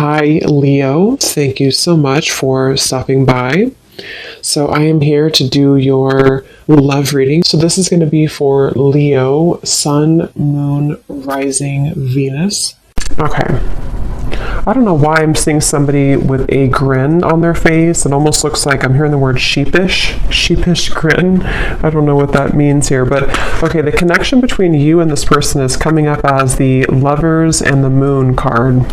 Hi, Leo. Thank you so much for stopping by. So, I am here to do your love reading. So, this is going to be for Leo, Sun, Moon, Rising, Venus. Okay. I don't know why I'm seeing somebody with a grin on their face. It almost looks like I'm hearing the word sheepish grin. I don't know what that means here, but okay, the connection between you and this person is coming up as the Lovers and the Moon card.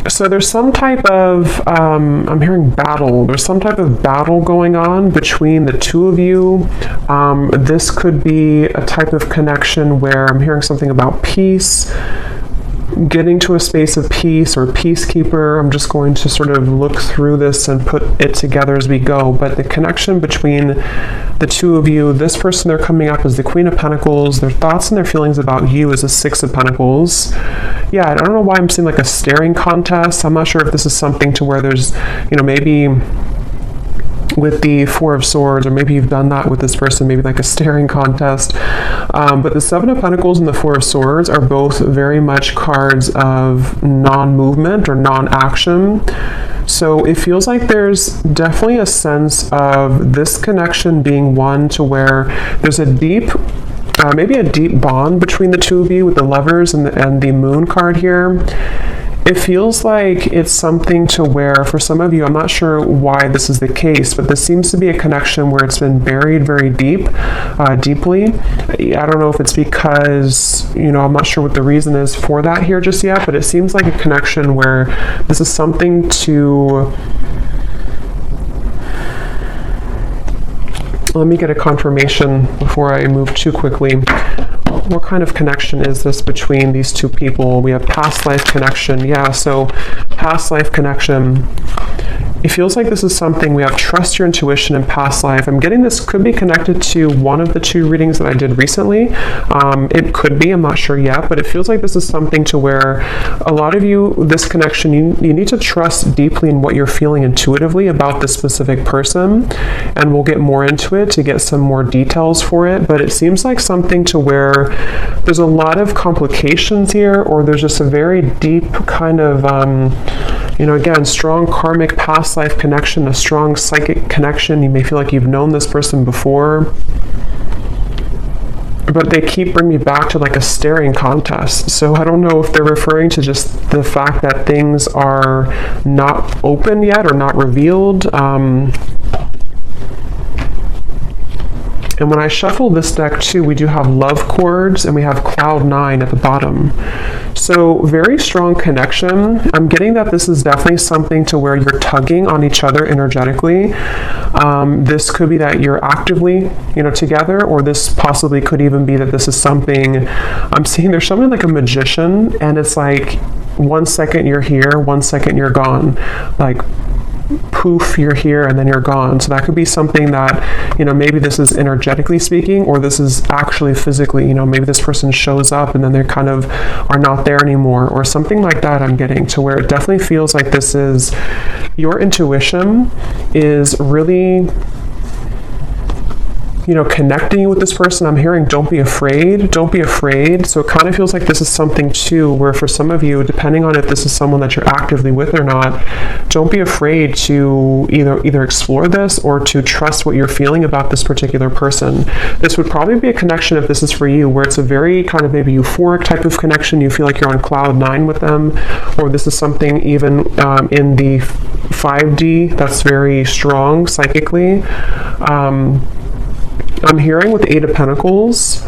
So there's some type of, I'm hearing battle. There's some type of battle going on between the two of you. This could be a type of connection where I'm hearing something about peace, getting to a space of peace or peacekeeper. I'm just going to sort of look through this and put it together as we go. But the connection between the two of you, this person, they're coming up as the Queen of Pentacles. Their thoughts and their feelings about you is the Six of Pentacles. Yeah, I don't know why I'm seeing like a staring contest. I'm not sure if this is something to where there's, maybe with the Four of Swords, or maybe you've done that with this person, maybe like a staring contest. But the Seven of Pentacles and the Four of Swords are both very much cards of non-movement or non-action. So it feels like there's definitely a sense of this connection being one to where there's a deep, maybe a deep bond between the two of you with the Lovers and the Moon card here. It feels like it's something to where, for some of you, I'm not sure why this is the case, but this seems to be a connection where it's been buried very deeply. I don't know if it's because, I'm not sure what the reason is for that here just yet, but it seems like a connection where this is something to... Let me get a confirmation before I move too quickly. What kind of connection is this between these two people? We have past life connection. Yeah, so past life connection. It feels like this is something, we have trust your intuition in past life. I'm getting this could be connected to one of the two readings that I did recently. It could be, I'm not sure yet, but it feels like this is something to where a lot of you, this connection, you need to trust deeply in what you're feeling intuitively about this specific person. And we'll get more into it to get some more details for it. But it seems like something to where there's a lot of complications here, or there's just a very deep kind of, again, strong karmic past life connection, a strong psychic connection. You may feel like you've known this person before, but they keep bringing me back to like a staring contest. So I don't know if they're referring to just the fact that things are not open yet or not revealed. And when I shuffle this deck too, we do have love chords and we have cloud 9 at the bottom. So very strong connection. I'm getting that this is definitely something to where you're tugging on each other energetically. This could be that you're actively, together, or this possibly could even be that this is something, I'm seeing there's something like a magician, and it's like 1 second you're here, 1 second you're gone. Like, poof, you're here and then you're gone. So that could be something that, maybe this is energetically speaking, or this is actually physically, maybe this person shows up and then they kind of are not there anymore, or something like that. I'm getting to where it definitely feels like this is, your intuition is really, connecting you with this person. I'm hearing don't be afraid. So it kind of feels like this is something too where for some of you, depending on if this is someone that you're actively with or not, don't be afraid to either explore this or to trust what you're feeling about this particular person. This would probably be a connection, if this is for you, where it's a very kind of maybe euphoric type of connection. You feel like you're on cloud 9 with them, or this is something even in the 5D that's very strong psychically. I'm hearing with the Eight of Pentacles,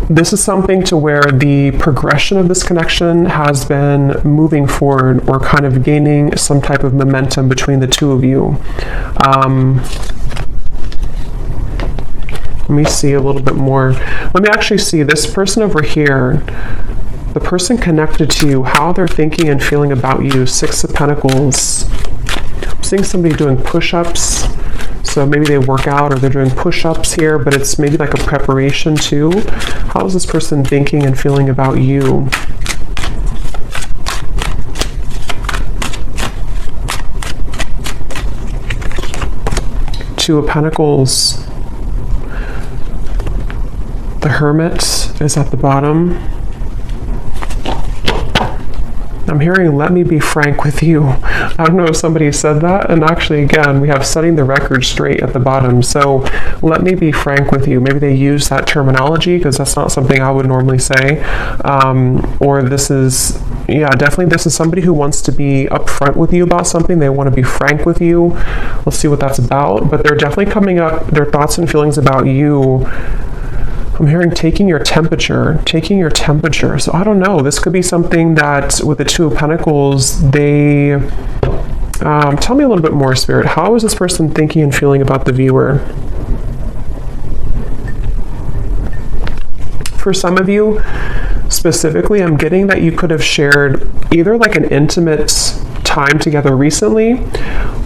this is something to where the progression of this connection has been moving forward, or kind of gaining some type of momentum between the two of you. Let me see a little bit more. Let me actually see this person over here, the person connected to you, how they're thinking and feeling about you. Six of Pentacles. I'm seeing somebody doing push-ups. So maybe they work out or they're doing push-ups here, but it's maybe like a preparation too. How is this person thinking and feeling about you? Two of Pentacles. The Hermit is at the bottom. I'm hearing, let me be frank with you. I don't know if somebody said that. And actually, again, we have setting the record straight at the bottom. So let me be frank with you. Maybe they use that terminology because that's not something I would normally say. Or this is, yeah, definitely this is somebody who wants to be upfront with you about something. They want to be frank with you. Let's see what that's about. But they're definitely coming up, their thoughts and feelings about you. I'm hearing taking your temperature. So I don't know. This could be something that with the Two of Pentacles, they... tell me a little bit more, Spirit. How is this person thinking and feeling about the viewer? For some of you, specifically, I'm getting that you could have shared either like an intimate time together recently,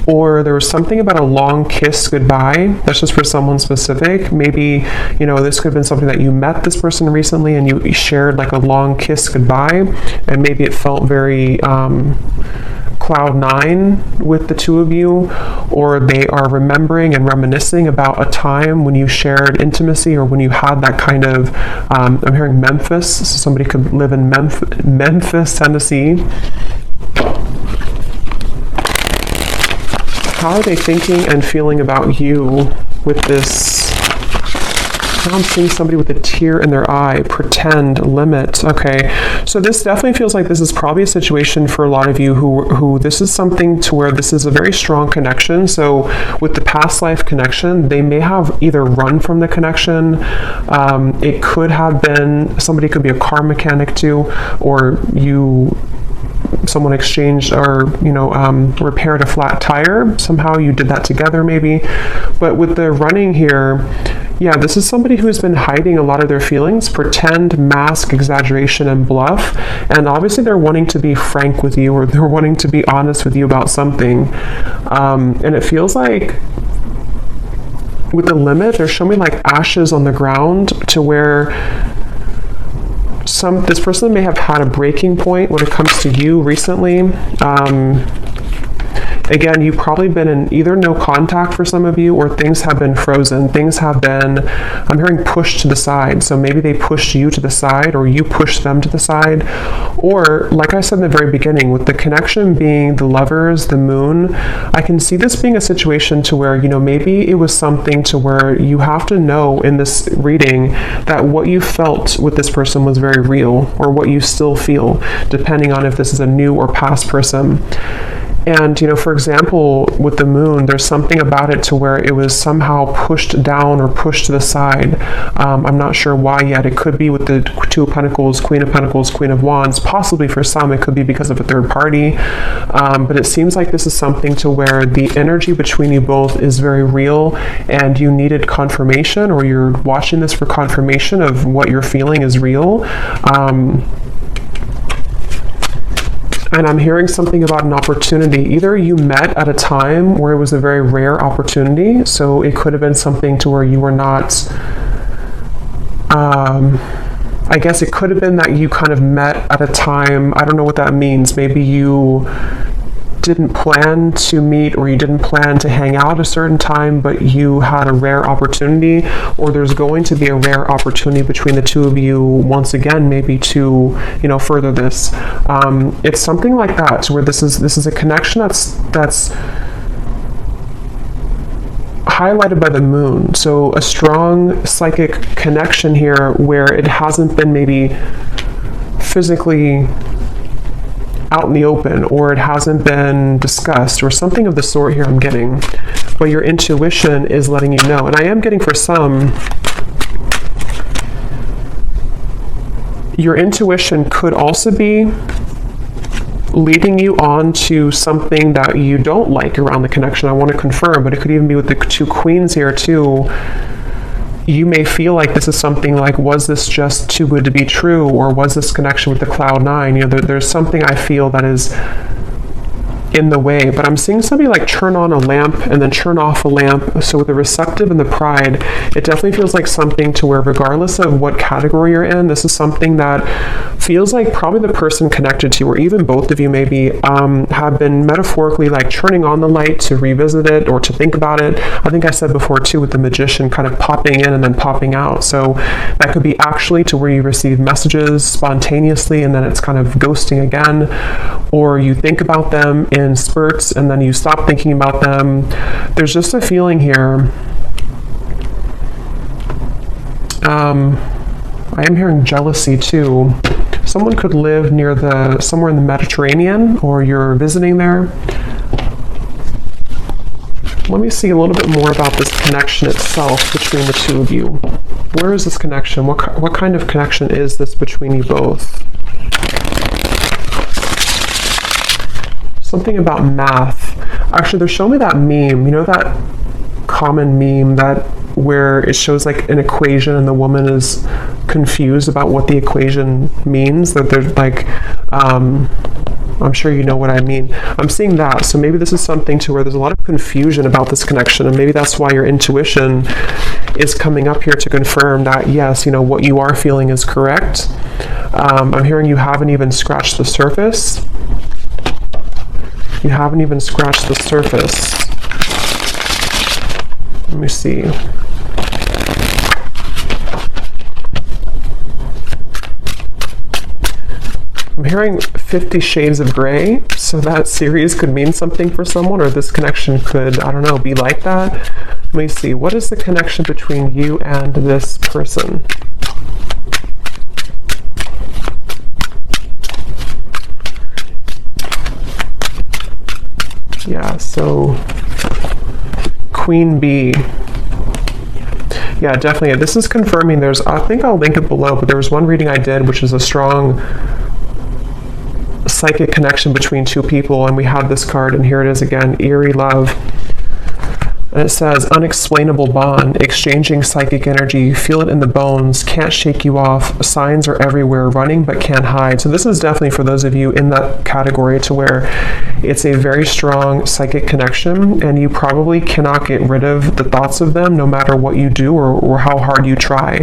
or there was something about a long kiss goodbye. That's just for someone specific. Maybe, you know, this could have been something that you met this person recently and you shared like a long kiss goodbye, and maybe it felt very cloud nine with the two of you, or they are remembering and reminiscing about a time when you shared intimacy or when you had that kind of, I'm hearing Memphis, so somebody could live in Memphis, Tennessee. How are they thinking and feeling about you with this? Now I'm seeing somebody with a tear in their eye, pretend, limit. Okay, so this definitely feels like this is probably a situation for a lot of you who this is something to where this is a very strong connection. So with the past life connection, they may have either run from the connection. It could have been, somebody could be a car mechanic too, or someone exchanged or, repaired a flat tire. Somehow you did that together maybe. But with the running here, yeah, this is somebody who's been hiding a lot of their feelings, pretend, mask, exaggeration, and bluff. And obviously they're wanting to be frank with you, or they're wanting to be honest with you about something. And it feels like with the limit, they're showing me like ashes on the ground, to where this person may have had a breaking point when it comes to you recently. Again, you've probably been in either no contact for some of you, or things have been frozen. Things have been, I'm hearing pushed to the side. So maybe they pushed you to the side, or you pushed them to the side. Or, like I said in the very beginning, with the connection being the Lovers, the Moon, I can see this being a situation to where, maybe it was something to where you have to know in this reading that what you felt with this person was very real, or what you still feel, depending on if this is a new or past person. And, for example, with the Moon, there's something about it to where it was somehow pushed down or pushed to the side. I'm not sure why yet. It could be with the Two of Pentacles, Queen of Wands. Possibly for some, it could be because of a third party. But it seems like this is something to where the energy between you both is very real, and you needed confirmation, or you're watching this for confirmation of what you're feeling is real. And I'm hearing something about an opportunity. Either you met at a time where it was a very rare opportunity, so it could have been something to where you were not, I guess it could have been that you kind of met at a time, I don't know what that means. Maybe you didn't plan to meet, or you didn't plan to hang out a certain time, but you had a rare opportunity, or there's going to be a rare opportunity between the two of you once again, maybe to further this. It's something like that, where this is a connection that's highlighted by the Moon. So a strong psychic connection here, where it hasn't been maybe physically out in the open, or it hasn't been discussed, or something of the sort here I'm getting, but your intuition is letting you know. And I am getting, for some, your intuition could also be leading you on to something that you don't like around the connection. I want to confirm, but it could even be with the two Queens here too. You may feel like this is something like, was this just too good to be true, or was this connection with the Cloud 9? There's something I feel that is in the way, but I'm seeing somebody like turn on a lamp and then turn off a lamp. So with the receptive and the pride, it definitely feels like something to where regardless of what category you're in, this is something that feels like probably the person connected to you, or even both of you maybe, have been metaphorically like turning on the light to revisit it or to think about it. I think I said before too with the magician kind of popping in and then popping out. So that could be actually to where you receive messages spontaneously and then it's kind of ghosting again, or you think about them in spurts and then you stop thinking about them. There's just a feeling here. I am hearing jealousy too. Someone could live near somewhere in the Mediterranean, or you're visiting there. Let me see a little bit more about this connection itself between the two of you. Where is this connection? What kind of connection is this between you both? Something about math. Actually, they're showing me that meme. You know that common meme where it shows like an equation and the woman is confused about what the equation means? That they're like, I'm sure you know what I mean. I'm seeing that. So maybe this is something to where there's a lot of confusion about this connection, and maybe that's why your intuition is coming up here to confirm that, yes, you know, what you are feeling is correct. I'm hearing you haven't even scratched the surface. You haven't even scratched the surface. Let me see. I'm hearing 50 Shades of Grey, so that series could mean something for someone, or this connection could, I don't know, be like that. Let me see. What is the connection between you and this person? Yeah, so Queen Bee. Yeah, definitely. This is confirming I think I'll link it below, but there was one reading I did, which is a strong psychic connection between two people, and we had this card, and here it is again, Eerie Love. And it says, unexplainable bond, exchanging psychic energy, feel it in the bones, can't shake you off, signs are everywhere, running but can't hide. So this is definitely for those of you in that category to where it's a very strong psychic connection, and you probably cannot get rid of the thoughts of them no matter what you do or how hard you try.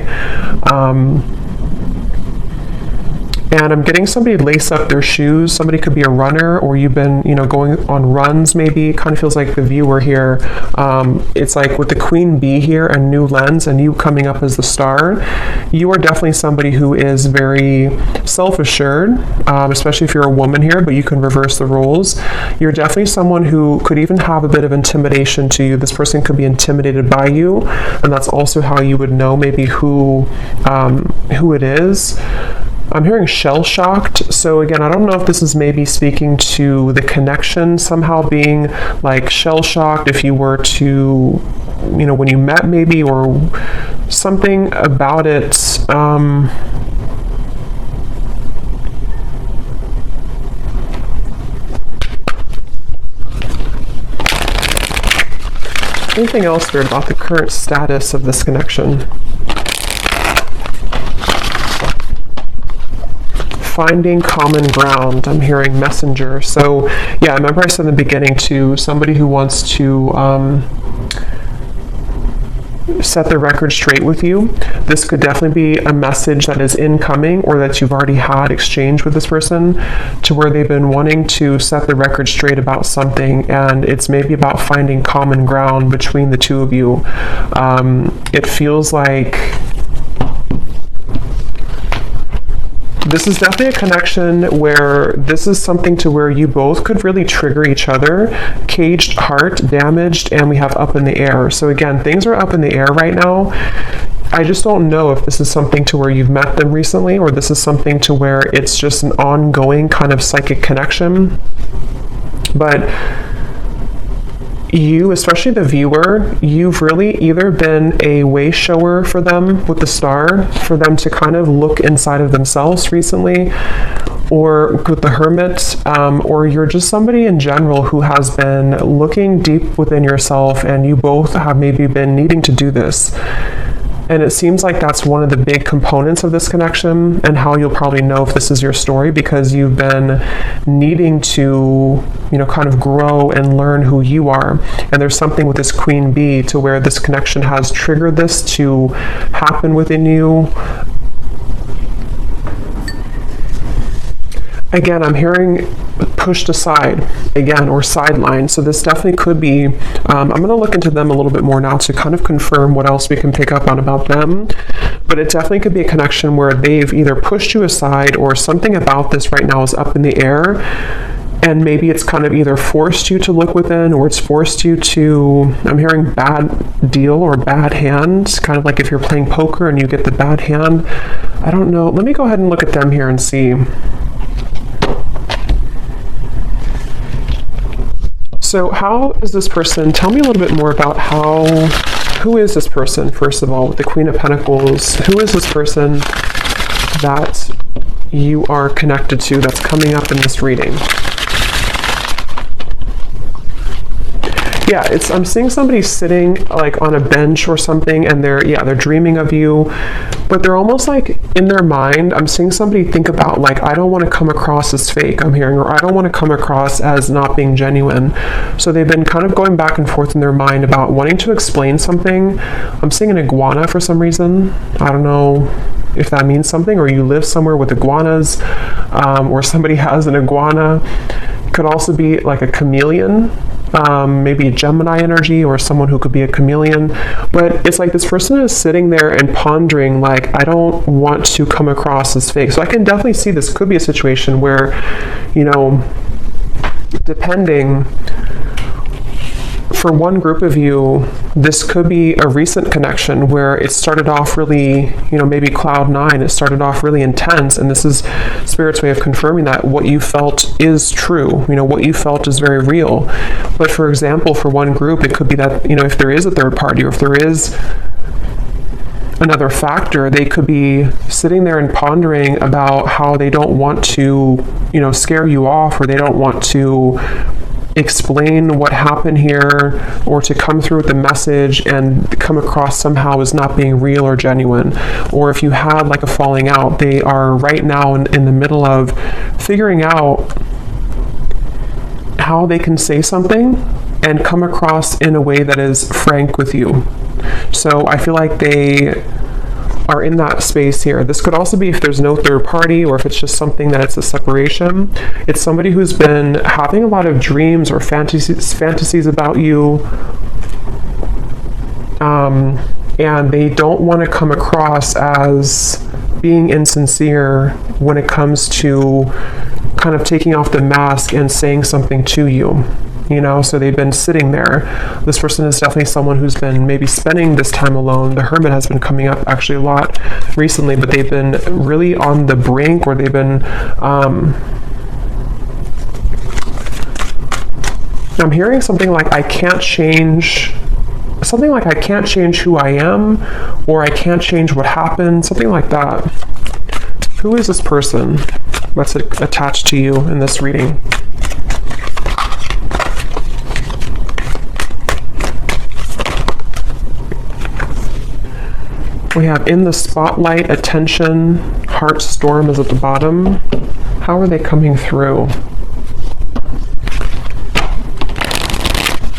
And I'm getting somebody lace up their shoes. Somebody could be a runner, or you've been, going on runs maybe. It kind of feels like the viewer here. It's like with the Queen Bee here and New Lens and you coming up as the star, you are definitely somebody who is very self-assured, especially if you're a woman here, but you can reverse the roles. You're definitely someone who could even have a bit of intimidation to you. This person could be intimidated by you, and that's also how you would know maybe who it is. I'm hearing shell-shocked. So again, I don't know if this is maybe speaking to the connection somehow being like shell-shocked if you were to, when you met maybe, or something about it. Anything else weird about the current status of this connection? Finding common ground. I'm hearing messenger. So yeah, remember I said in the beginning to somebody who wants to set the record straight with you. This could definitely be a message that is incoming, or that you've already had exchange with this person, to where they've been wanting to set the record straight about something, and it's maybe about finding common ground between the two of you. It feels like this is definitely a connection where this is something to where you both could really trigger each other. Caged heart, damaged, and we have up in the air. So again, things are up in the air right now. I just don't know if this is something to where you've met them recently, or this is something to where it's just an ongoing kind of psychic connection. But you, especially the viewer, you've really either been a way shower for them with the star, for them to kind of look inside of themselves recently, or with the Hermit, or you're just somebody in general who has been looking deep within yourself, and you both have maybe been needing to do this. And it seems like that's one of the big components of this connection, and how you'll probably know if this is your story, because you've been needing to, kind of grow and learn who you are. And there's something with this Queen Bee to where this connection has triggered this to happen within you. Again, I'm hearing pushed aside again, or sidelined. So this definitely could be, I'm going to look into them a little bit more now to kind of confirm what else we can pick up on about them. But it definitely could be a connection where they've either pushed you aside, or something about this right now is up in the air. And maybe it's kind of either forced you to look within, or it's forced you to, I'm hearing bad deal or bad hand, kind of like if you're playing poker and you get the bad hand. I don't know. Let me go ahead and look at them here and see. So how is this person, tell me a little bit more about who is this person, first of all, with the Queen of Pentacles? Who is this person that you are connected to that's coming up in this reading? Yeah, I'm seeing somebody sitting like on a bench or something, and they're dreaming of you, but they're almost like in their mind, I'm seeing somebody think about like, I don't want to come across as fake, I'm hearing, or I don't want to come across as not being genuine. So they've been kind of going back and forth in their mind about wanting to explain something. I'm seeing an iguana for some reason. I don't know if that means something, or you live somewhere with iguanas, or somebody has an iguana. It could also be like a chameleon. Maybe a Gemini energy, or someone who could be a chameleon. But it's like this person is sitting there and pondering like, I don't want to come across as fake. So I can definitely see this could be a situation where, depending, for one group of you, this could be a recent connection where it started off really, maybe cloud nine, it started off really intense, and this is Spirit's way of confirming that what you felt is true, what you felt is very real. But for example, for one group, it could be that, if there is a third party, or if there is another factor, they could be sitting there and pondering about how they don't want to, scare you off, or they don't want to explain what happened here, or to come through with the message and come across somehow as not being real or genuine. Or if you had like a falling out, they are right now in the middle of figuring out how they can say something and come across in a way that is frank with you. So I feel like they are in that space here. This could also be if there's no third party, or if it's just something that it's a separation. It's somebody who's been having a lot of dreams or fantasies about you, and they don't want to come across as being insincere when it comes to kind of taking off the mask and saying something to you. So they've been sitting there. This person is definitely someone who's been maybe spending this time alone. The Hermit has been coming up actually a lot recently, but they've been really on the brink, or they've been, I'm hearing something like, I can't change who I am, or I can't change what happened, something like that. Who is this person that's attached to you in this reading? We have in the spotlight, attention, heart storm is at the bottom. How are they coming through?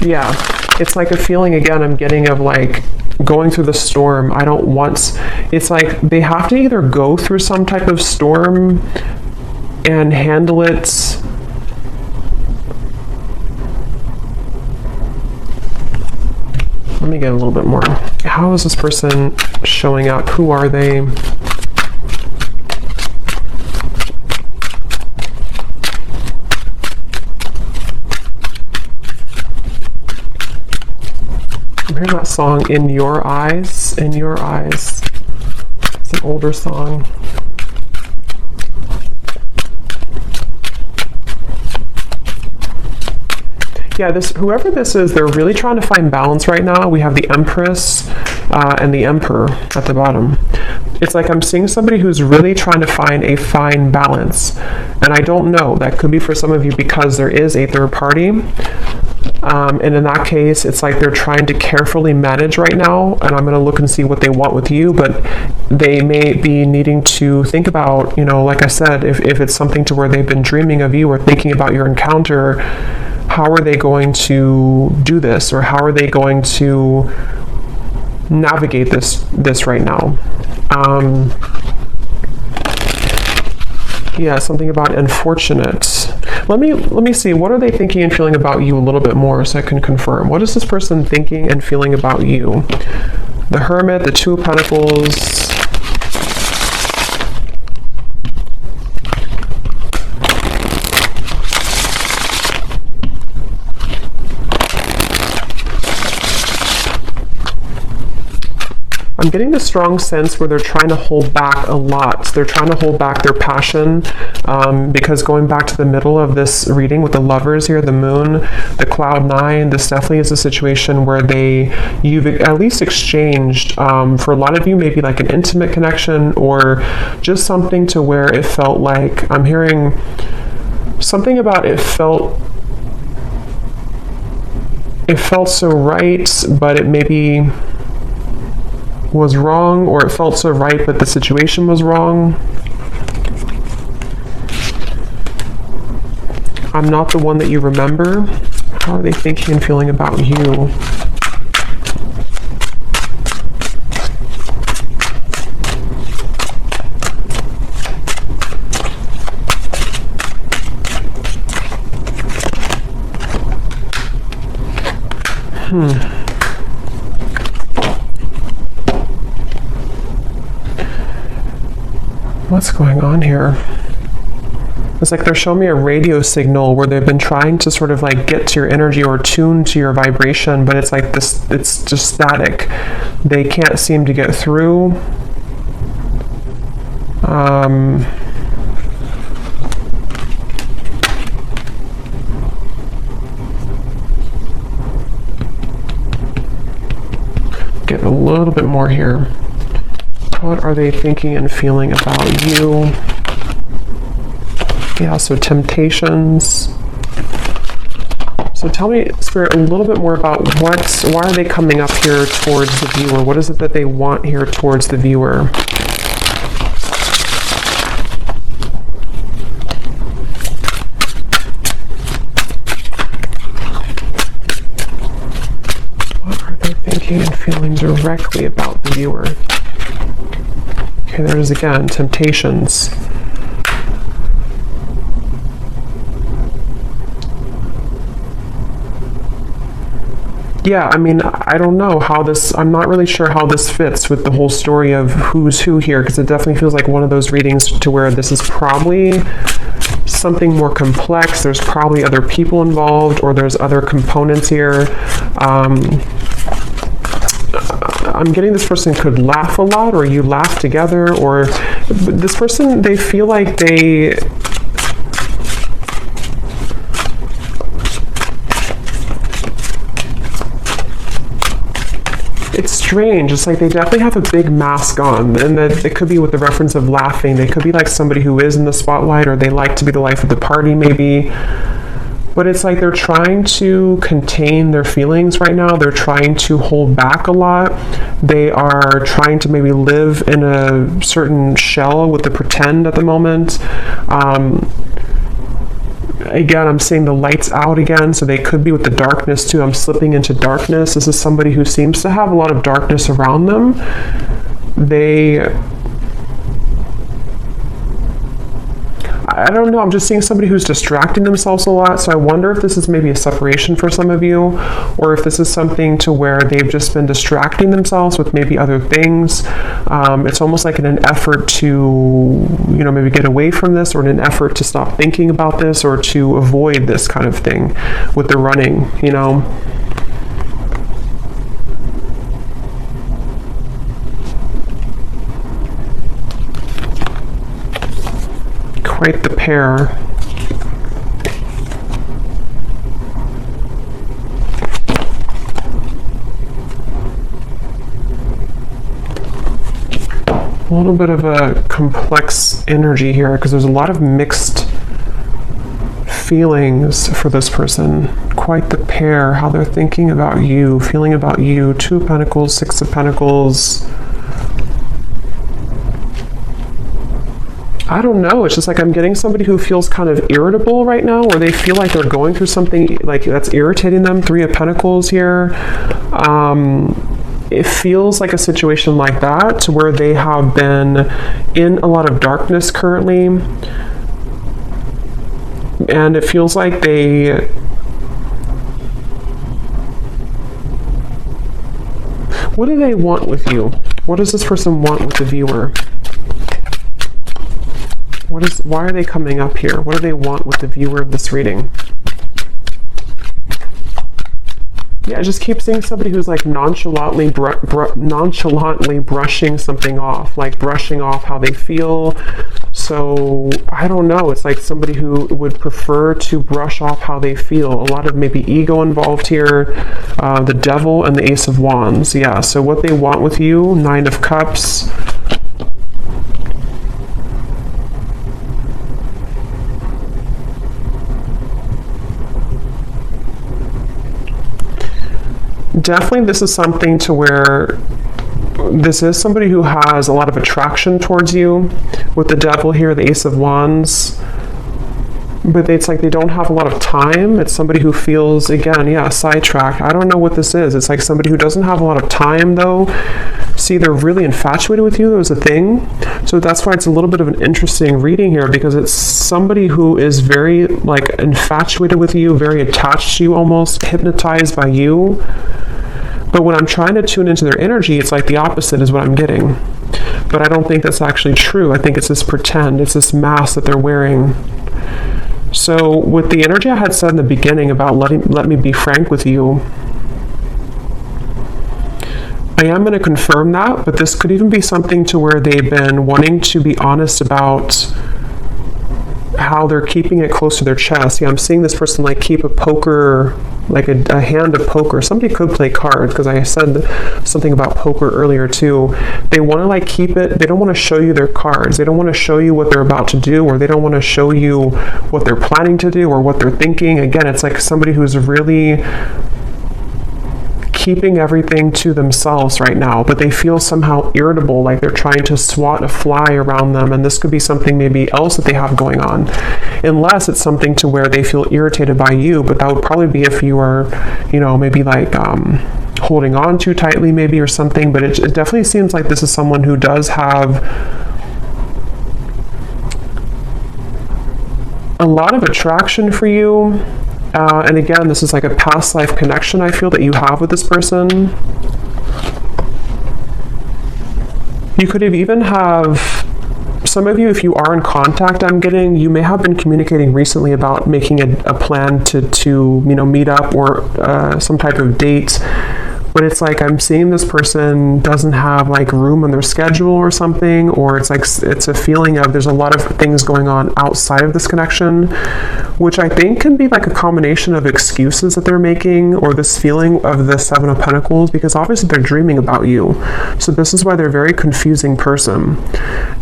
Yeah, it's like a feeling again I'm getting of like going through the storm. It's like they have to either go through some type of storm and handle it Let me get a little bit more. How is this person showing up? Who are they? I'm hearing that song, In Your Eyes, In Your Eyes. It's an older song. Yeah, whoever this is, they're really trying to find balance right now. We have the Empress and the Emperor at the bottom. It's like I'm seeing somebody who's really trying to find a fine balance. And I don't know, that could be for some of you because there is a third party. And in that case, it's like they're trying to carefully manage right now, and I'm going to look and see what they want with you, but they may be needing to think about, like I said, if it's something to where they've been dreaming of you or thinking about your encounter, how are they going to do this, or how are they going to navigate this right now? Yeah, something about unfortunate. Let me see, what are they thinking and feeling about you a little bit more so I can confirm. What is this person thinking and feeling about you? The Hermit, the Two of Pentacles. I'm getting the strong sense where they're trying to hold back a lot. They're trying to hold back their passion, because going back to the middle of this reading with the Lovers here, the Moon, the Cloud 9, this definitely is a situation where you've at least exchanged, for a lot of you, maybe like an intimate connection, or just something to where it felt like, I'm hearing something about it felt so right, but it maybe was wrong, or it felt so right but the situation was wrong. I'm not the one that you remember. How are they thinking and feeling about you? What's going on here? It's like they're showing me a radio signal where they've been trying to sort of like get to your energy or tune to your vibration, but it's like this, it's just static. They can't seem to get through. Get a little bit more here. What are they thinking and feeling about you? Yeah, so temptations. So tell me, Spirit, a little bit more about why are they coming up here towards the viewer? What is it that they want here towards the viewer? What are they thinking and feeling directly about the viewer? Okay, there it is again, temptations. Yeah, I mean, I don't know how this, I'm not really sure how this fits with the whole story of who's who here, because it definitely feels like one of those readings to where this is probably something more complex. There's probably other people involved, or there's other components here. I'm getting this person could laugh a lot, or you laugh together, or this person, they feel like it's strange. It's like they definitely have a big mask on, and that it could be with the reference of laughing. They could be like somebody who is in the spotlight, or they like to be the life of the party maybe. But it's like they're trying to contain their feelings right now. They're trying to hold back a lot. They are trying to maybe live in a certain shell with the pretend at the moment. Again, I'm seeing the lights out again, so they could be with the darkness too. I'm slipping into darkness. This is somebody who seems to have a lot of darkness around them. I don't know, I'm just seeing somebody who's distracting themselves a lot, so I wonder if this is maybe a separation for some of you, or if this is something to where they've just been distracting themselves with maybe other things. It's almost like in an effort to, maybe get away from this, or in an effort to stop thinking about this, or to avoid this kind of thing with the running, Quite the pair. A little bit of a complex energy here, because there's a lot of mixed feelings for this person. Quite the pair, how they're thinking about you, feeling about you. 2 of Pentacles, 6 of Pentacles. I don't know. It's just like I'm getting somebody who feels kind of irritable right now, or they feel like they're going through something like that's irritating them. 3 of Pentacles here. It feels like a situation like that where they have been in a lot of darkness currently. And it feels like what do they want with you? What does this person want with the viewer? Why are they coming up here? What do they want with the viewer of this reading? Yeah, I just keep seeing somebody who's like nonchalantly brushing something off, like brushing off how they feel. So I don't know. It's like somebody who would prefer to brush off how they feel. A lot of maybe ego involved here. The Devil and the Ace of Wands. Yeah, so what they want with you, 9 of Cups. Definitely this is something to where this is somebody who has a lot of attraction towards you. With the Devil here, the Ace of Wands. But it's like they don't have a lot of time. It's somebody who feels, again, yeah, sidetracked. I don't know what this is. It's like somebody who doesn't have a lot of time, though. See, they're really infatuated with you. There's a thing. So that's why it's a little bit of an interesting reading here, because it's somebody who is very, like, infatuated with you, very attached to you almost, hypnotized by you. But when I'm trying to tune into their energy, it's like the opposite is what I'm getting. But I don't think that's actually true. I think it's this pretend. It's this mask that they're wearing. So with the energy I had said in the beginning about let me be frank with you, I am going to confirm that, but this could even be something to where they've been wanting to be honest about how they're keeping it close to their chest. Yeah, I'm seeing this person like keep a poker, like a hand of poker. Somebody could play cards, because I said something about poker earlier too. They want to like keep it, they don't want to show you their cards. They don't want to show you what they're about to do, or they don't want to show you what they're planning to do or what they're thinking. Again, it's like somebody who's really keeping everything to themselves right now, but they feel somehow irritable, like they're trying to swat a fly around them. And this could be something maybe else that they have going on, unless it's something to where they feel irritated by you. But that would probably be if you are, you know, maybe like holding on too tightly maybe or something. But it definitely seems like this is someone who does have a lot of attraction for you. And again, this is like a past life connection I feel that you have with this person. You could have even have, some of you, if you are in contact, I'm getting, you may have been communicating recently about making a plan to you know, meet up or some type of date. But it's like I'm seeing this person doesn't have like room on their schedule or something, or it's like it's a feeling of there's a lot of things going on outside of this connection, which I think can be like a combination of excuses that they're making, or this feeling of the 7 of Pentacles, because obviously they're dreaming about you. So this is why they're a very confusing person.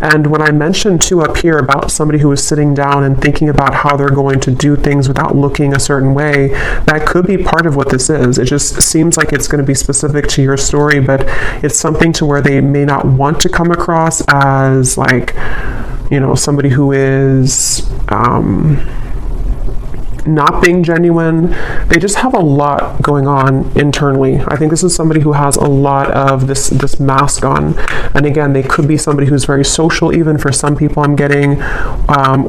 And when I mentioned too up here about somebody who is sitting down and thinking about how they're going to do things without looking a certain way, that could be part of what this is. It just seems like it's going to be specific to your story, but it's something to where they may not want to come across as like, you know, somebody who is not being genuine. They just have a lot going on internally. I think this is somebody who has a lot of this mask on. And again, they could be somebody who's very social, even for some people I'm getting,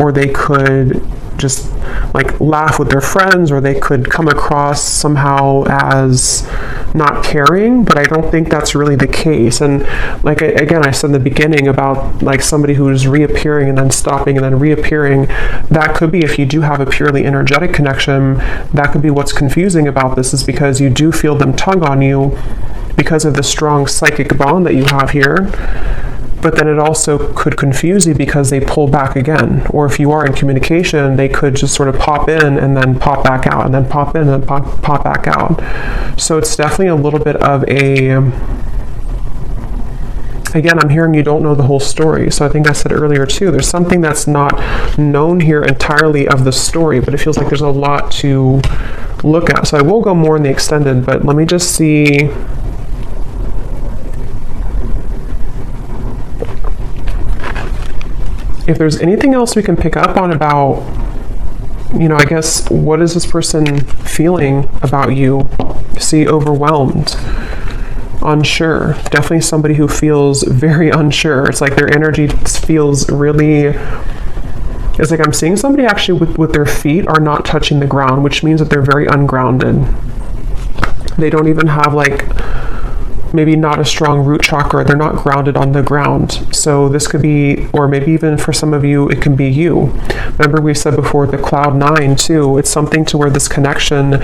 or they could just like laugh with their friends, or they could come across somehow as not caring, but I don't think that's really the case. And like again, I said in the beginning about like somebody who's reappearing and then stopping and then reappearing, that could be, if you do have a purely energetic connection, that could be what's confusing about this, is because you do feel them tug on you because of the strong psychic bond that you have here. But then it also could confuse you because they pull back again. Or if you are in communication, they could just sort of pop in and then pop back out, and then pop in and then pop back out. So it's definitely a little bit of a Again, I'm hearing you don't know the whole story. So I think I said earlier too, there's something that's not known here entirely of the story, but it feels like there's a lot to look at. So I will go more in the extended, but let me just see. If there's anything else we can pick up on about, I guess, what is this person feeling about you? See, overwhelmed. Unsure. Definitely somebody who feels very unsure. It's like their energy feels really, it's like I'm seeing somebody actually with their feet are not touching the ground, which means that they're very ungrounded. They don't even have maybe not a strong root chakra. They're not grounded on the ground. So this could be, or maybe even for some of you, it can be you. Remember we said before the cloud 9 too, it's something to where this connection,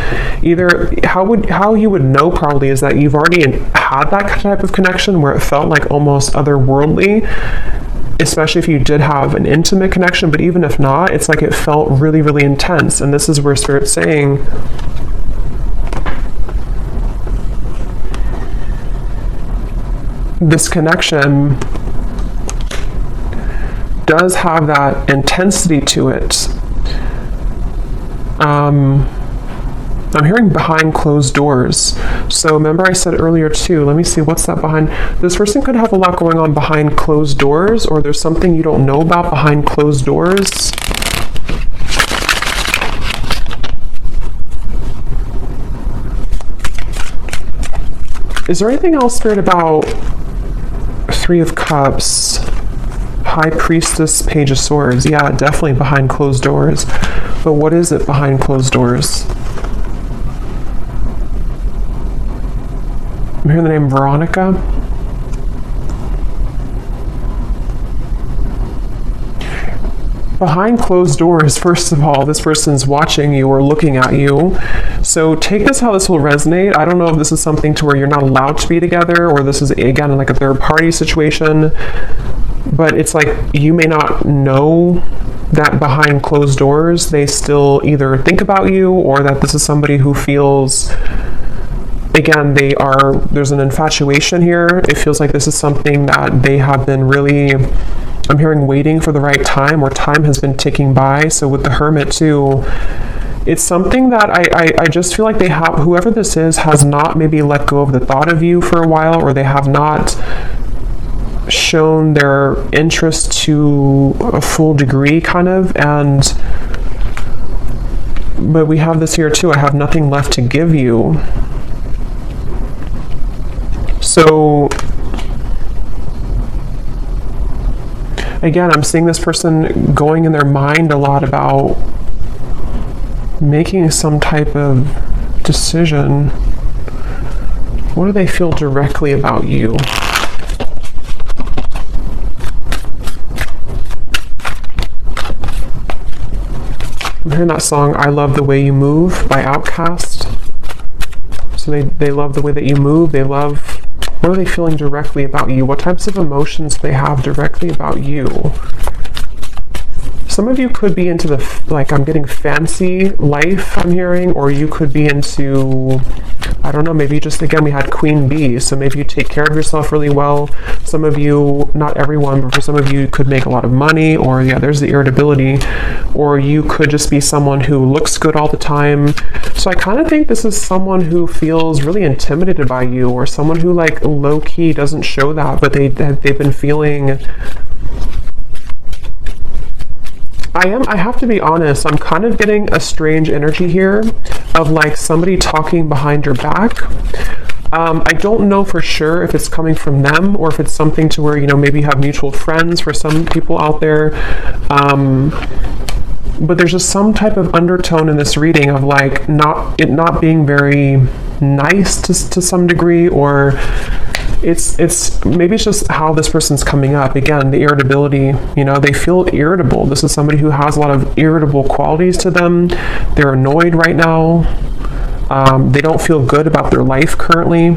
either how you would know probably is that you've already had that type of connection where it felt like almost otherworldly, especially if you did have an intimate connection, but even if not, it's like it felt really, really intense. And this is where Spirit's saying, this connection does have that intensity to it. I'm hearing behind closed doors. So remember I said earlier too, let me see, what's that behind? This person could have a lot going on behind closed doors, or there's something you don't know about behind closed doors. Is there anything else, Spirit, about Three of Cups, High Priestess, Page of Swords? Yeah, definitely behind closed doors. But what is it behind closed doors? I'm hearing the name Veronica. Behind closed doors, first of all, this person's watching you or looking at you. So take this how this will resonate. I don't know if this is something to where you're not allowed to be together, or this is, again, like a third party situation. But it's like you may not know that behind closed doors, they still either think about you, or that this is somebody who feels, again, there's an infatuation here. It feels like this is something that they have been really, I'm hearing, waiting for the right time, or time has been ticking by. So with the Hermit too, it's something that I just feel like they have, whoever this is has not maybe let go of the thought of you for a while, or they have not shown their interest to a full degree kind of. But we have this here too, I have nothing left to give you. So again, I'm seeing this person going in their mind a lot about making some type of decision. What do they feel directly about you? I'm hearing that song, I Love the Way You Move by Outkast. So they love the way that you move. They love, what are they feeling directly about you? What types of emotions do they have directly about you? Some of you could be into the, like, I'm getting fancy life, I'm hearing, or you could be into, I don't know, maybe just, again, we had Queen Bee, so maybe you take care of yourself really well. Some of you, not everyone, but for some of you, you could make a lot of money, or yeah, there's the irritability, or you could just be someone who looks good all the time. So I kind of think this is someone who feels really intimidated by you, or someone who, like, low-key doesn't show that, but they've been feeling, I have to be honest, I'm kind of getting a strange energy here of like somebody talking behind your back. I don't know for sure if it's coming from them, or if it's something to where, you know, maybe you have mutual friends for some people out there. But there's just some type of undertone in this reading of like not being very nice to some degree, or it's maybe it's just how this person's coming up. Again, the irritability, you know, they feel irritable. This is somebody who has a lot of irritable qualities to them. They're annoyed right now. They don't feel good about their life currently.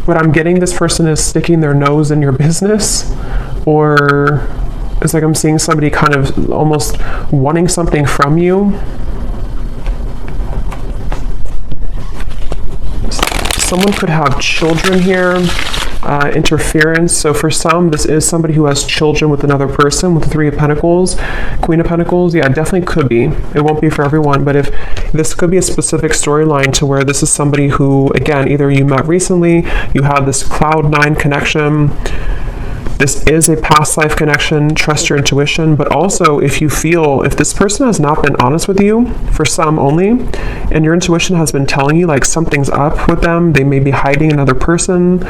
But I'm getting this person is sticking their nose in your business, or it's like I'm seeing somebody kind of almost wanting something from you. Someone could have children here. interference. So for some, this is somebody who has children with another person, with the Three of Pentacles, Queen of Pentacles. Yeah, it definitely could be. It won't be for everyone, but if this could be a specific storyline to where this is somebody who, again, either you met recently, you have this Cloud9 connection. This is a past life connection. Trust your intuition. But also, if this person has not been honest with you, for some only, and your intuition has been telling you like something's up with them, they may be hiding another person,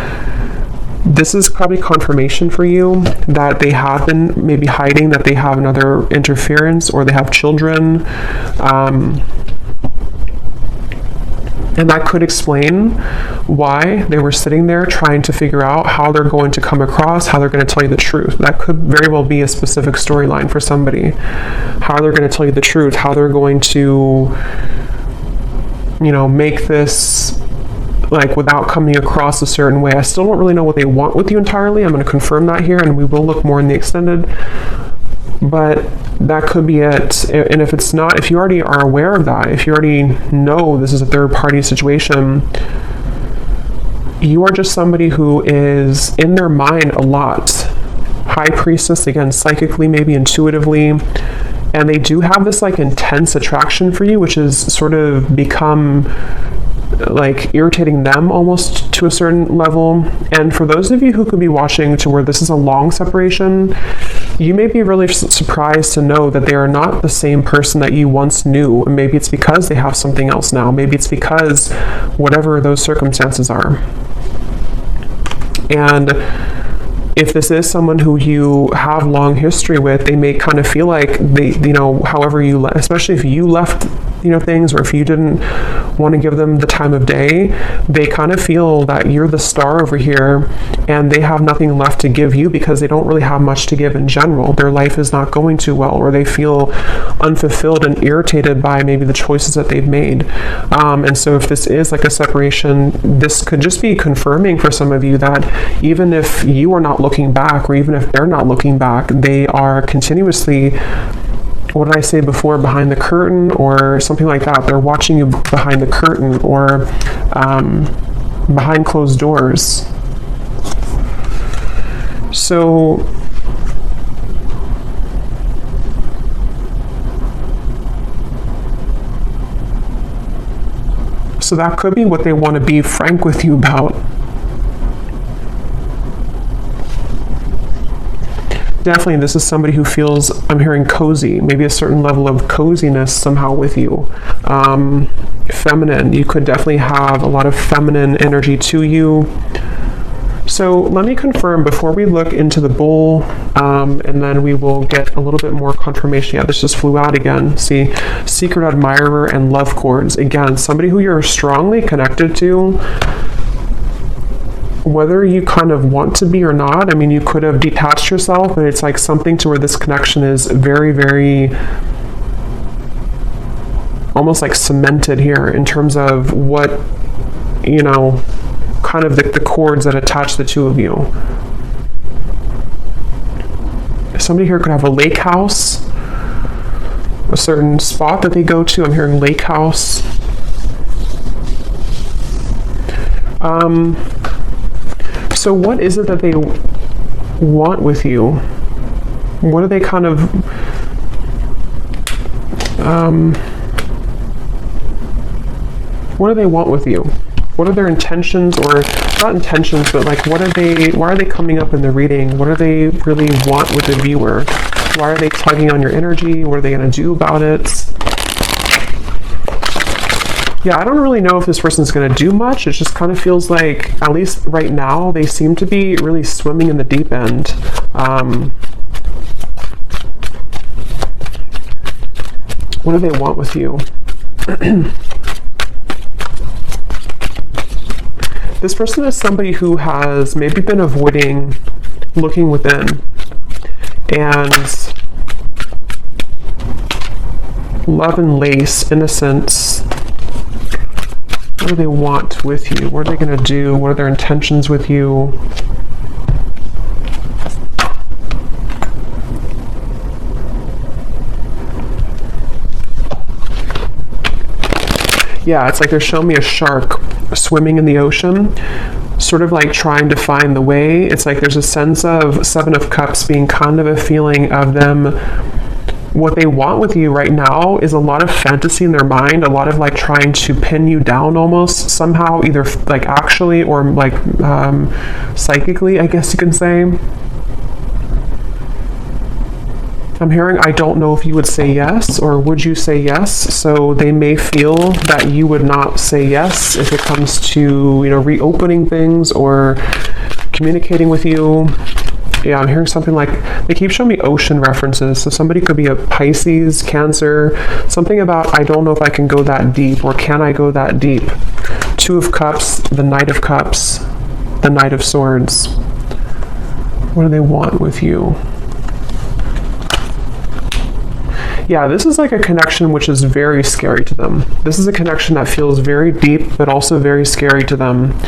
this is probably confirmation for you that they have been maybe hiding, that they have another interference, or they have children. And that could explain why they were sitting there trying to figure out how they're going to come across, how they're going to tell you the truth. That could very well be a specific storyline for somebody. How they're going to tell you the truth, how they're going to, make this like without coming across a certain way. I still don't really know what they want with you entirely. I'm going to confirm that here, and we will look more in the extended. But that could be it. And if it's not, if you already are aware of that, if you already know this is a third party situation, you are just somebody who is in their mind a lot. High Priestess, again, psychically, maybe intuitively. And they do have this like intense attraction for you, which has sort of become like irritating them almost to a certain level. And for those of you who could be watching to where this is a long separation, you may be really surprised to know that they are not the same person that you once knew. And maybe it's because they have something else now. Maybe it's because whatever those circumstances are. And if this is someone who you have long history with, they may kind of feel like they, however you, especially if you left, things, or if you didn't want to give them the time of day, they kind of feel that you're the star over here and they have nothing left to give you because they don't really have much to give in general. Their life is not going too well, or they feel unfulfilled and irritated by maybe the choices that they've made. And so if this is like a separation, this could just be confirming for some of you that even if you are not looking back, or even if they're not looking back, they are continuously, what did I say before, behind the curtain or something like that. They're watching you behind the curtain or behind closed doors. So that could be what they want to be frank with you about. Definitely, this is somebody who feels, I'm hearing cozy, maybe a certain level of coziness somehow with you. Feminine, you could definitely have a lot of feminine energy to you. So let me confirm before we look into the bull, and then we will get a little bit more confirmation. Yeah, this just flew out again. See, secret admirer and love cords. Again, somebody who you're strongly connected to, whether you kind of want to be or not. I mean, you could have detached yourself, but it's like something to where this connection is very, very almost like cemented here in terms of what, kind of the cords that attach the two of you. Somebody here could have a lake house, a certain spot that they go to. I'm hearing lake house. So what is it that they want with you? What do they kind of, what do they want with you? What are their intentions, or not intentions, but like why are they coming up in the reading? What do they really want with the viewer? Why are they tugging on your energy? What are they going to do about it? Yeah, I don't really know if this person's going to do much. It just kind of feels like, at least right now, they seem to be really swimming in the deep end. What do they want with you? This person is somebody who has maybe been avoiding looking within. And love and lace, innocence. What do they want with you? What are they going to do? What are their intentions with you? Yeah, it's like they're showing me a shark swimming in the ocean. sort of like trying to find the way. It's like there's a sense of Seven of Cups being kind of a feeling of them. What they want with you right now is a lot of fantasy in their mind, a lot of like trying to pin you down almost somehow, either like actually or like psychically, I guess you can say. I'm hearing, I don't know if you would say yes, or would you say yes? So they may feel that you would not say yes if it comes to, you know, reopening things or communicating with you. Yeah, I'm hearing something like, they keep showing me ocean references. So somebody could be a Pisces, Cancer, something about, I don't know if I can go that deep, or can I go that deep? Two of Cups, the Knight of Cups, the Knight of Swords. What do they want with you? Yeah, this is like a connection which is very scary to them. This is a connection that feels very deep, but also very scary to them.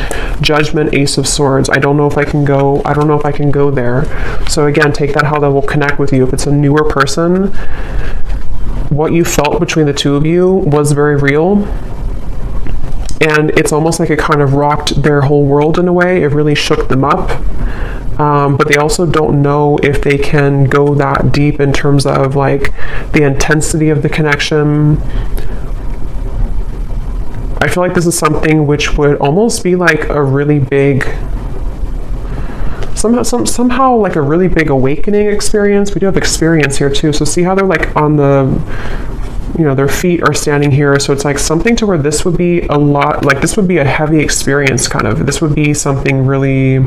Judgment, Ace of Swords. I don't know if I can go there. So again, take that how that will connect with you. If it's a newer person, what you felt between the two of you was very real. And it's almost like it kind of rocked their whole world in a way. It really shook them up. But they also don't know if they can go that deep in terms of like the intensity of the connection. I feel like this is something which would almost be like a really big, somehow like a really big awakening experience. We do have experience here too. So see how they're like on the, you know, their feet are standing here. So it's like something to where this would be a lot, like this would be a heavy experience kind of. This would be something really,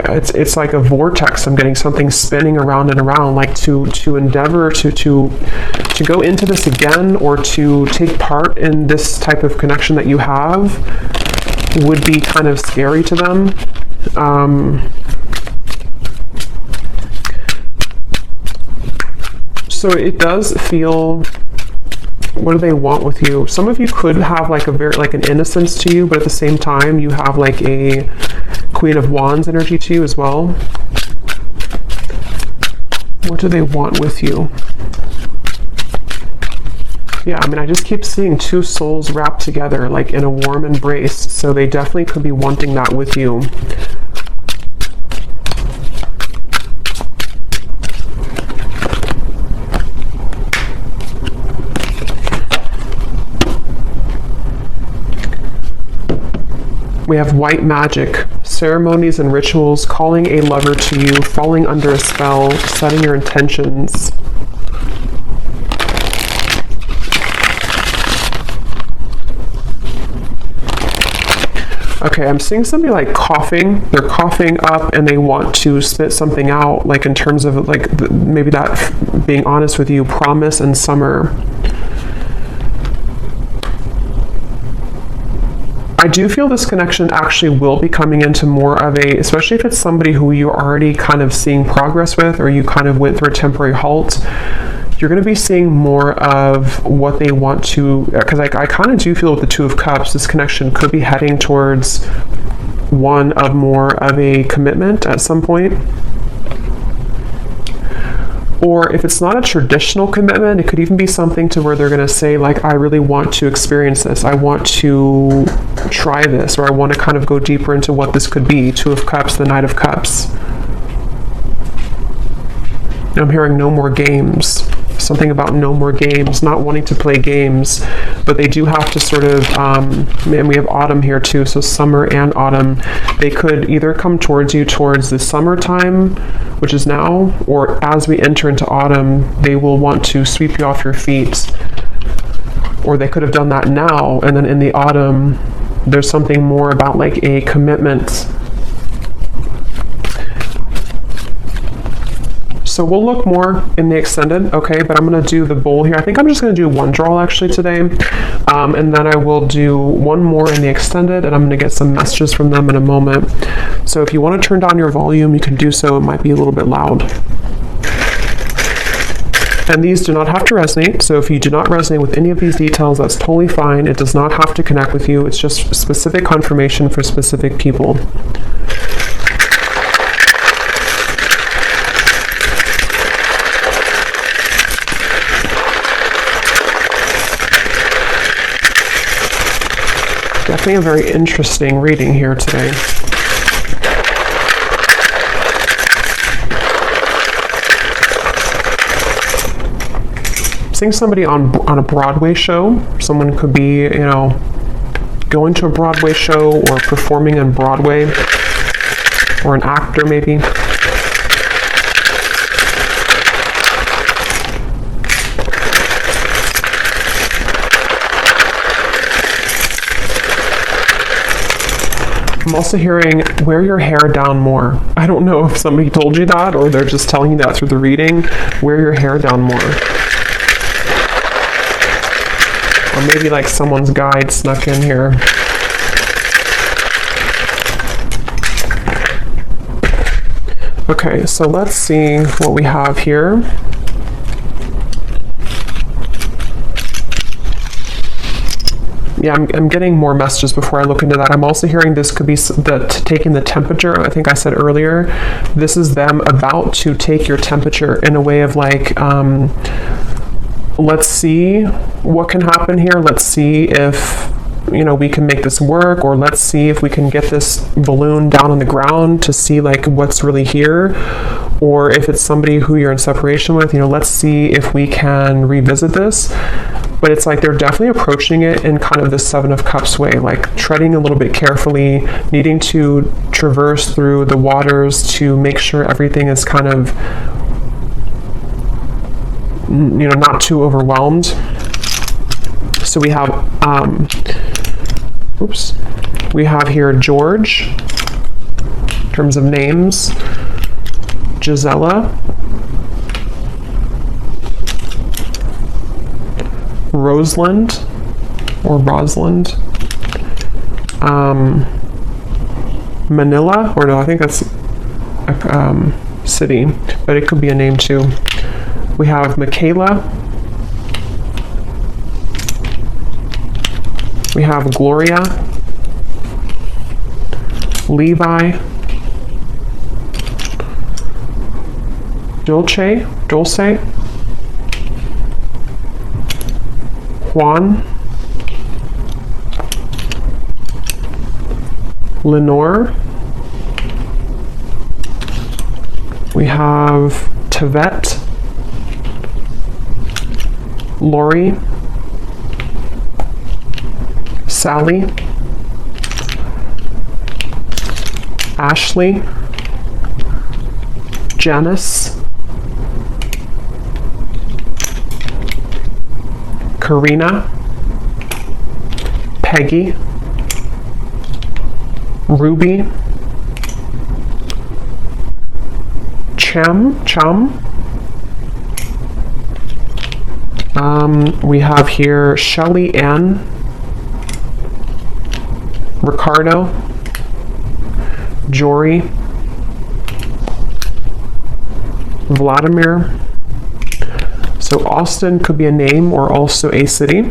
it's like a vortex. I'm getting something spinning around and around, like to endeavor to go into this again, or to take part in this type of connection that you have would be kind of scary to them. So it does feel, what do they want with you? Some of you could have like a very, like an innocence to you, but at the same time you have like a Queen of Wands energy to you as well. What do they want with you? Yeah, I mean, I just keep seeing two souls wrapped together, like in a warm embrace. So they definitely could be wanting that with you. We have white magic, ceremonies and rituals, calling a lover to you, falling under a spell, setting your intentions. Okay, I'm seeing somebody like coughing. They're coughing up and they want to spit something out, like in terms of like maybe that, being honest with you, promise and summer. I do feel this connection actually will be coming into more of a, especially if it's somebody who you're already kind of seeing progress with, or you kind of went through a temporary halt, you're going to be seeing more of what they want to, because I kind of do feel with the Two of Cups, this connection could be heading towards one of more of a commitment at some point. Or if it's not a traditional commitment, it could even be something to where they're going to say, like, I really want to experience this. I want to try this, or I want to kind of go deeper into what this could be. Two of Cups, the Knight of Cups. I'm hearing no more games. Something about no more games, not wanting to play games, but they do have to sort of, and we have autumn here too, so summer and autumn. They could either come towards you towards the summertime, which is now, or as we enter into autumn, they will want to sweep you off your feet. Or they could have done that now, and then in the autumn, there's something more about like a commitment. So we'll look more in the extended, okay, but I'm going to do the bowl here. I think I'm just going to do one draw actually today, and then I will do one more in the extended, and I'm going to get some messages from them in a moment. So if you want to turn down your volume, you can do so. It might be a little bit loud. And these do not have to resonate, so if you do not resonate with any of these details, that's totally fine. It does not have to connect with you. It's just specific confirmation for specific people. definitely a very interesting reading here today. Seeing somebody on a Broadway show. Someone could be, going to a Broadway show or performing on Broadway, or an actor maybe. I'm also hearing wear your hair down more. I don't know if somebody told you that or they're just telling you that through the reading. Wear your hair down more. Or maybe like someone's guide snuck in here. Okay, so let's see what we have here. Yeah, I'm getting more messages before I look into that. I'm also hearing this could be taking the temperature. I think I said earlier, this is them about to take your temperature in a way of like, let's see what can happen here. Let's see if, we can make this work, or let's see if we can get this balloon down on the ground to see like what's really here. Or if it's somebody who you're in separation with, let's see if we can revisit this. But it's like they're definitely approaching it in kind of the Seven of Cups way, like treading a little bit carefully, needing to traverse through the waters to make sure everything is kind of, not too overwhelmed. So we have, we have here George, in terms of names, Gisela, Rosalind, or Rosalind, Manila, or no, I think that's a city, but it could be a name too. We have Michaela. We have Gloria, Levi, Dulce, Juan, Lenore. We have Tavette, Lori, Sally, Ashley, Janice, Karina, Peggy, Ruby, Chum. We have here Shelly Ann, Ricardo, Jory, Vladimir. So Austin could be a name or also a city.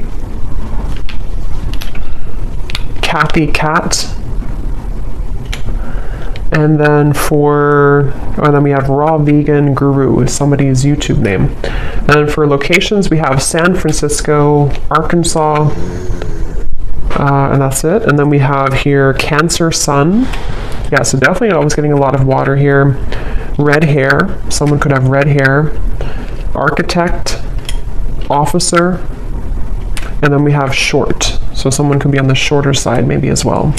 Kathy Cat. And then then we have Raw Vegan Guru, somebody's YouTube name. And then for locations, we have San Francisco, Arkansas, and that's it. And then we have here Cancer Sun. Yeah, so definitely I was getting a lot of water here. Red hair, someone could have red hair. Architect, officer, and then we have short. So someone could be on the shorter side maybe as well.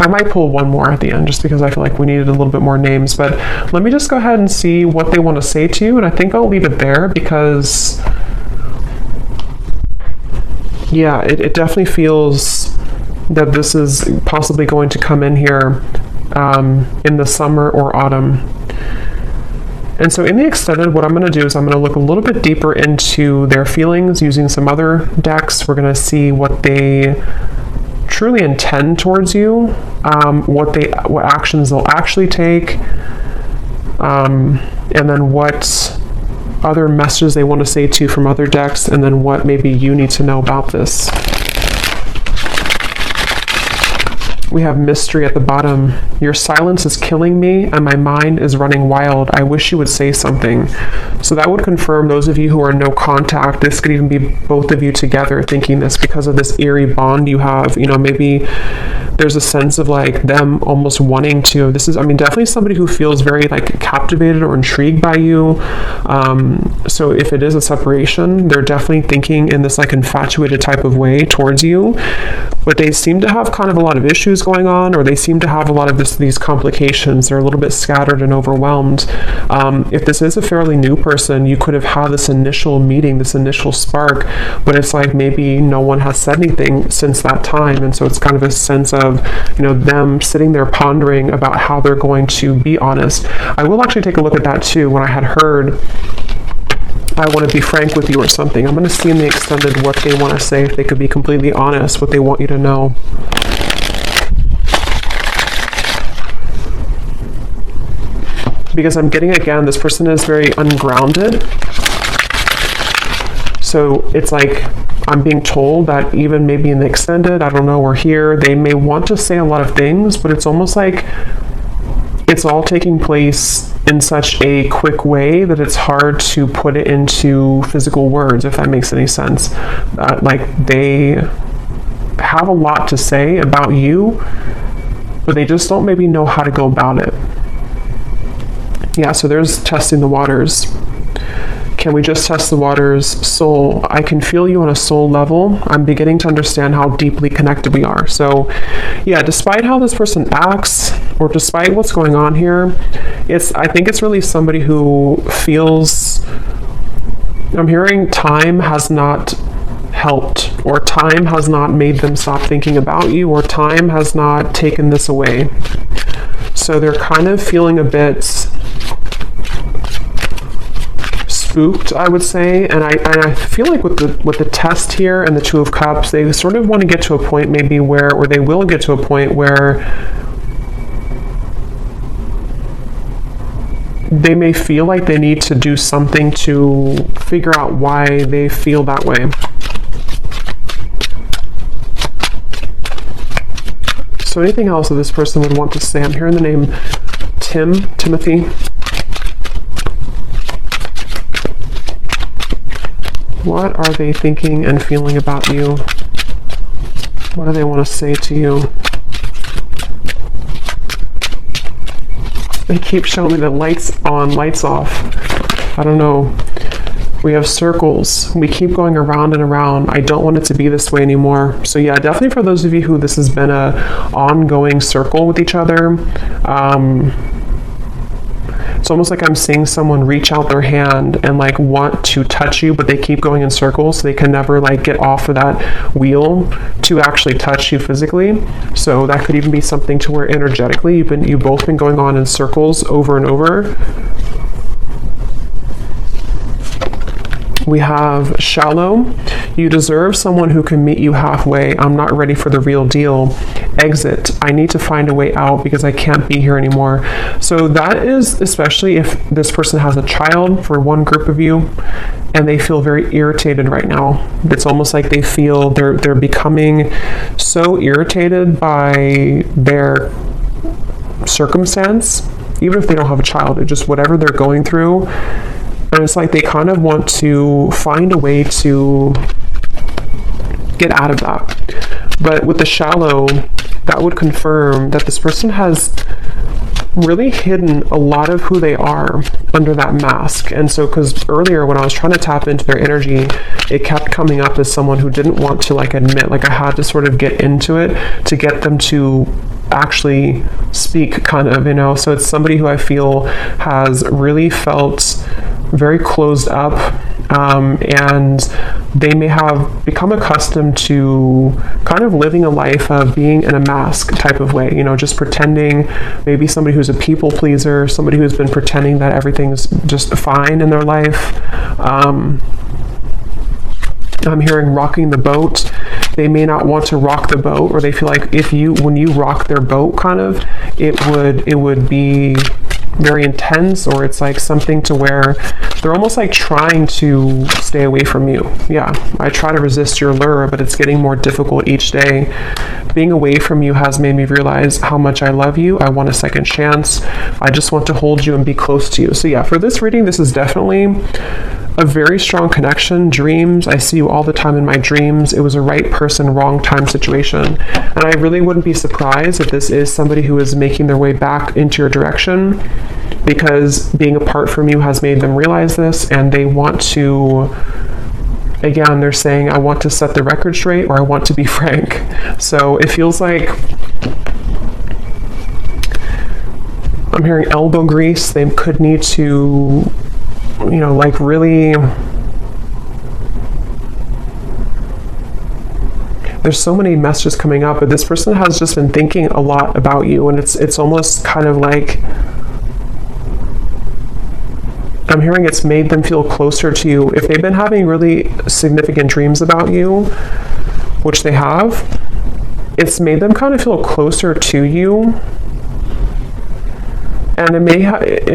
I might pull one more at the end just because I feel like we needed a little bit more names, but let me just go ahead and see what they want to say to you, and I think I'll leave it there because yeah, it definitely feels that this is possibly going to come in here in the summer or autumn. And so in the extended, what I'm going to do is I'm going to look a little bit deeper into their feelings using some other decks. We're going to see what they truly intend towards you, what actions they'll actually take, and then what other messages they want to say to you from other decks, and then what maybe you need to know about this. We have mystery at the bottom. Your silence is killing me and my mind is running wild. I wish you would say something. So that would confirm those of you who are no contact. This could even be both of you together thinking this because of this eerie bond you have. You know, maybe there's a sense of like them almost wanting to, this is, I mean, definitely somebody who feels very like captivated or intrigued by you. So if it is a separation, they're definitely thinking in this like infatuated type of way towards you, but they seem to have kind of a lot of issues going on, or they seem to have a lot of these complications. They're a little bit scattered and overwhelmed. If this is a fairly new person, you could have had this initial meeting, this initial spark, but it's like maybe no one has said anything since that time, and so it's kind of a sense of, you know, them sitting there pondering about how they're going to be honest. I will actually take a look at that too. When I had heard I want to be frank with you or something, I'm going to see in the extended what they want to say, if they could be completely honest, what they want you to know. Because I'm getting, again, this person is very ungrounded. So it's like I'm being told that even maybe in the extended, I don't know, or here, they may want to say a lot of things, but it's almost like it's all taking place in such a quick way that it's hard to put it into physical words, if that makes any sense. Like they have a lot to say about you, but they just don't maybe know how to go about it. Yeah, so there's testing the waters. Can we just test the waters? Soul. I can feel you on a soul level. I'm beginning to understand how deeply connected we are. So yeah, despite how this person acts, or despite what's going on here, I think it's really somebody who feels, I'm hearing time has not helped, or time has not made them stop thinking about you, or time has not taken this away. So they're kind of feeling a bit spooked, I would say, and I feel like with the test here and the Two of Cups, they sort of want to get to a point maybe where, or they will get to a point where they may feel like they need to do something to figure out why they feel that way. So anything else that this person would want to say? I'm hearing the name Timothy. What are they thinking and feeling about you? What do they want to say to you? They keep showing me the lights on, lights off. I don't know. We have circles. We keep going around and around. I don't want it to be this way anymore. So yeah, definitely for those of you who this has been a ongoing circle with each other, it's almost like I'm seeing someone reach out their hand and like want to touch you, but they keep going in circles, so they can never like get off of that wheel to actually touch you physically. So that could even be something to where energetically you've both been going on in circles over and over. We have shallow. You deserve someone who can meet you halfway. I'm not ready for the real deal. Exit. I need to find a way out because I can't be here anymore. So that is especially if this person has a child, for one group of you, and they feel very irritated right now. It's almost like they feel they're becoming so irritated by their circumstance, even if they don't have a child, it's just whatever they're going through. And it's like they kind of want to find a way to get out of that. But with the shallow, that would confirm that this person has really hidden a lot of who they are under that mask. And so, because earlier when I was trying to tap into their energy, it kept coming up as someone who didn't want to like admit, like I had to sort of get into it to get them to actually speak, kind of, you know. So it's somebody who I feel has really felt very closed up, and they may have become accustomed to kind of living a life of being in a mask type of way, you know, just pretending, maybe somebody who's a people pleaser, somebody who's been pretending that everything's just fine in their life. I'm hearing rocking the boat. They may not want to rock the boat, or they feel like when you rock their boat, kind of, it would be very intense, or it's like something to where they're almost like trying to stay away from you. Yeah, I try to resist your lure, but it's getting more difficult each day. Being away from you has made me realize how much I love you. I want a second chance. I just want to hold you and be close to you. So yeah, for this reading, this is definitely a very strong connection. Dreams, I see you all the time in my dreams. It was a right person, wrong time situation. And I really wouldn't be surprised if this is somebody who is making their way back into your direction, because being apart from you has made them realize this, and they want to, again, they're saying, I want to set the record straight, or I want to be frank. So it feels like I'm hearing elbow grease. They could need to, like really, there's so many messages coming up, but this person has just been thinking a lot about you, and it's almost kind of like, I'm hearing it's made them feel closer to you. If they've been having really significant dreams about you, which they have, it's made them kind of feel closer to you. And it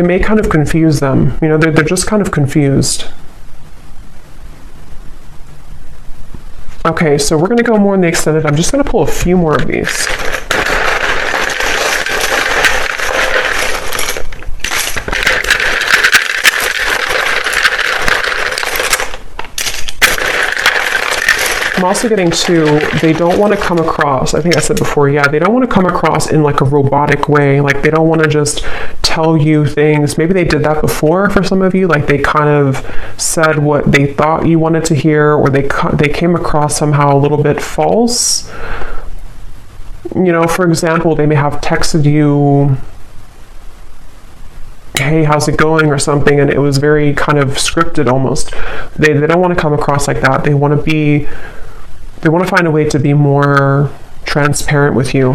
may kind of confuse them. They're just kind of confused. Okay, so we're going to go more in the extended. I'm just going to pull a few more of these. I'm also getting to, they don't want to come across, I think I said before, yeah, they don't want to come across in like a robotic way. Like they don't want to just tell you things. Maybe they did that before for some of you. Like they kind of said what they thought you wanted to hear, or they came across somehow a little bit false. For example, they may have texted you, hey, how's it going, or something, and it was very kind of scripted almost. They don't want to come across like that. They want to find a way to be more transparent with you.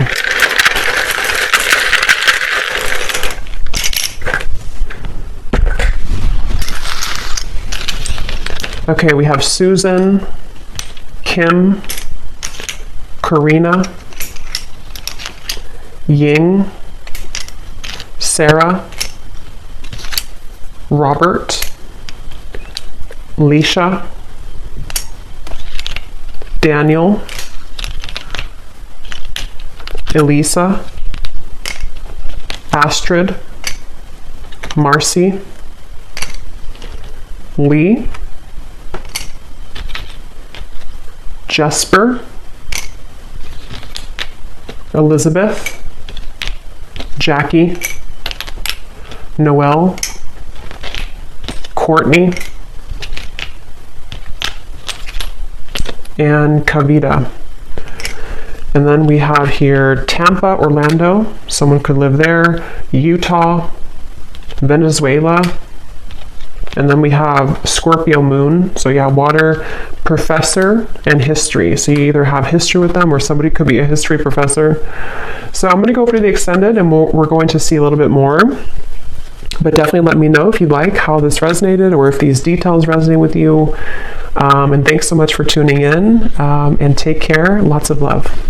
Okay, we have Susan, Kim, Karina, Ying, Sarah, Robert, Leisha, Daniel, Elisa, Astrid, Marcy, Lee, Jesper, Elizabeth, Jackie, Noelle, Courtney, and Kavita. And then we have here Tampa, Orlando, someone could live there, Utah, Venezuela, and then we have Scorpio moon, so yeah, water, professor, and history. So you either have history with them, or somebody could be a history professor. So I'm going to go over to the extended, and we're going to see a little bit more. But definitely let me know if you like how this resonated, or if these details resonate with you. And thanks so much for tuning in, and take care. Lots of love.